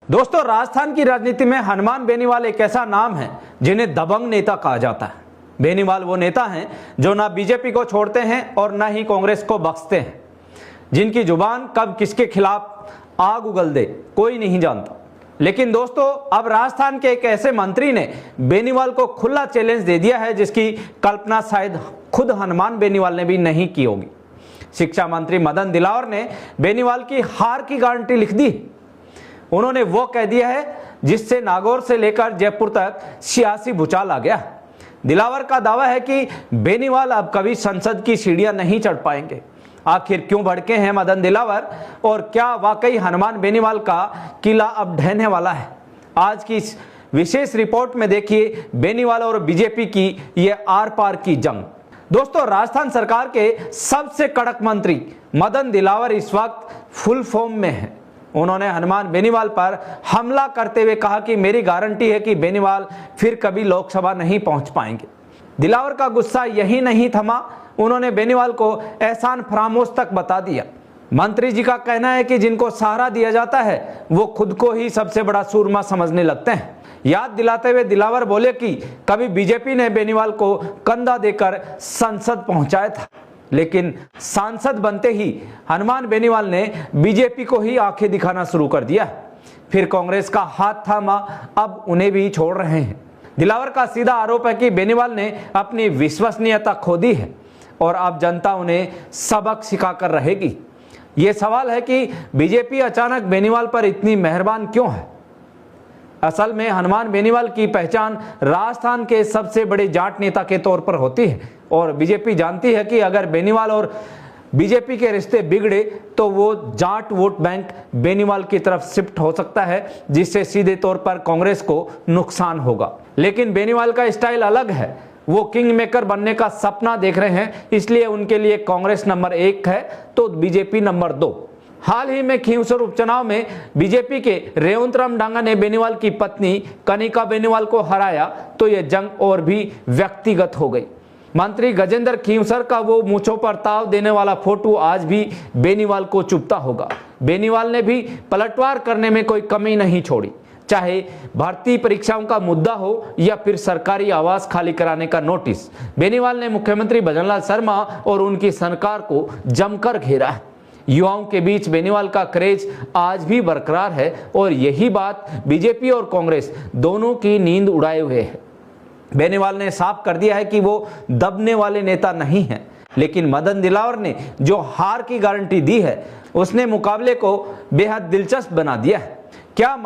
दोस्तों, राजस्थान की राजनीति में हनुमान बेनीवाल एक ऐसा नाम है जिन्हें दबंग नेता कहा जाता है। बेनीवाल वो नेता हैं जो ना बीजेपी को छोड़ते हैं और ना ही कांग्रेस को बख्शते हैं, जिनकी जुबान कब किसके खिलाफ आग उगल दे कोई नहीं जानता। लेकिन दोस्तों, अब राजस्थान के एक ऐसे मंत्री ने बेनीवाल को खुला चैलेंज दे दिया है जिसकी कल्पना शायद खुद हनुमान बेनीवाल ने भी नहीं की होगी। शिक्षा मंत्री मदन दिलावर ने बेनीवाल की हार की गारंटी लिख दी। उन्होंने वो कह दिया है जिससे नागौर से लेकर जयपुर तक सियासी भूचाल आ गया। दिलावर का दावा है कि बेनीवाल अब कभी संसद की सीढ़ियां नहीं चढ़ पाएंगे। आखिर क्यों भड़के हैं मदन दिलावर और क्या वाकई हनुमान बेनीवाल का किला अब ढहने वाला है? आज की इस विशेष रिपोर्ट में देखिए बेनीवाल और बीजेपी की ये आर पार की जंग। दोस्तों, राजस्थान सरकार के सबसे कड़क मंत्री मदन दिलावर इस वक्त फुल फॉर्म में है। उन्होंने हनुमान बेनीवाल पर हमला करते हुए कहा कि मेरी गारंटी है कि बेनीवाल फिर कभी लोकसभा नहीं पहुंच पाएंगे। दिलावर का गुस्सा यही नहीं थमा, उन्होंने बेनीवाल को एहसान फरामोश तक बता दिया। मंत्री जी का कहना है कि जिनको सहारा दिया जाता है वो खुद को ही सबसे बड़ा सूरमा समझने लगते हैं। याद दिलाते हुए दिलावर बोले कि कभी बीजेपी ने बेनीवाल को कंधा देकर संसद पहुंचाया था, लेकिन सांसद बनते ही हनुमान बेनीवाल ने बीजेपी को ही आंखें दिखाना शुरू कर दिया। फिर कांग्रेस का हाथ थामा, अब उन्हें भी छोड़ रहे हैं। दिलावर का सीधा आरोप है कि बेनीवाल ने अपनी विश्वसनीयता खो दी है और अब जनता उन्हें सबक सिखाकर रहेगी। ये सवाल है कि बीजेपी अचानक बेनीवाल पर इतनी मेहरबान क्यों है? असल में हनुमान बेनीवाल की पहचान राजस्थान के सबसे बड़े जाट नेता के तौर पर होती है और बीजेपी जानती है कि अगर बेनीवाल और बीजेपी के रिश्ते बिगड़े तो वो जाट वोट बैंक बेनीवाल की तरफ शिफ्ट हो सकता है, जिससे सीधे तौर पर कांग्रेस को नुकसान होगा। लेकिन बेनीवाल का स्टाइल अलग है। वो किंग मेकर बनने का सपना देख रहे हैं, इसलिए उनके लिए कांग्रेस नंबर 1 है तो बीजेपी नंबर 2। हाल ही में खींवसर उपचुनाव में बीजेपी के रेवंत राम डांगा ने बेनीवाल की पत्नी कनिका बेनीवाल को हराया तो यह जंग और भी व्यक्तिगत हो गई। मंत्री गजेंद्र खींवसर का वो मूंछों पर ताव देने वाला फोटो आज भी बेनीवाल को चुभता होगा। बेनीवाल ने भी पलटवार करने में कोई कमी नहीं छोड़ी, चाहे भर्ती परीक्षाओं का मुद्दा हो या फिर सरकारी आवास खाली कराने का नोटिस। बेनीवाल ने मुख्यमंत्री भजनलाल शर्मा और उनकी सरकार को जमकर घेरा है। युवाओं के बीच बेनीवाल का क्रेज आज भी बरकरार है और यही बात बीजेपी और कांग्रेस दोनों की नींद उड़ाए हुए है। बेनीवाल ने साफ कर दिया है कि वो दबने वाले नेता नहीं हैं, लेकिन मदन दिलावर ने जो हार की गारंटी दी है उसने मुकाबले को बेहद दिलचस्प बना दिया है। क्या